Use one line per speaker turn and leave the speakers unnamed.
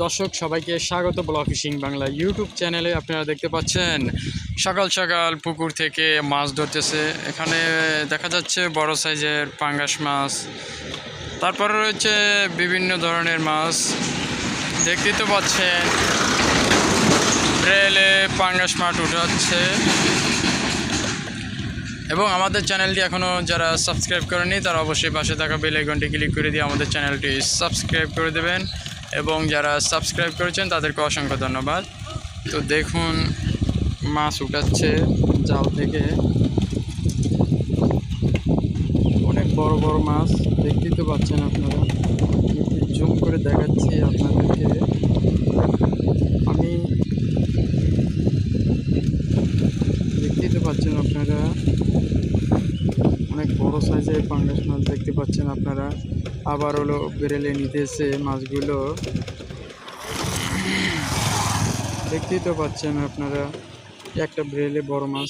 দর্শক সবাইকে স্বাগত ব্লগ ফিশিং বাংলা ইউটিউব চ্যানেলে। আপনারা দেখতে পাচ্ছেন সকাল সকাল পুকুর থেকে মাছ ধরতেছে। এখানে দেখা যাচ্ছে বড় সাইজের পাঙ্গাস মাছ, তারপরে রয়েছে বিভিন্ন ধরনের মাছ। দেখতেই তো পাচ্ছেন রেলে পাঙ্গাস মাছ উঠাচ্ছে। এবং আমাদের চ্যানেলটি এখনও যারা সাবস্ক্রাইব করেনি তারা অবশ্যই পাশে থাকা বেল আইকনটি ক্লিক করে দিয়ে আমাদের চ্যানেলটি সাবস্ক্রাইব করে দেবেন। এবং যারা সাবস্ক্রাইব করেছেন তাদেরকে অসংখ্য ধন্যবাদ। তো দেখুন মাছ উঠাচ্ছে জাল থেকে, অনেক বড় বড় মাছ দেখতেই তো পাচ্ছেন আপনারা। জুম করে দেখাচ্ছি আপনাদেরকে। আমি দেখতেই তো পাচ্ছেন আপনারা, অনেক বড় সাইজের পাঙ্গাস মাছ দেখতে পাচ্ছেন আপনারা। আবার হলো বেরেলে নিতেছে মাছগুলো, দেখতেই তো পাচ্ছেন আপনারা। একটা বেরেলে বড় মাছ।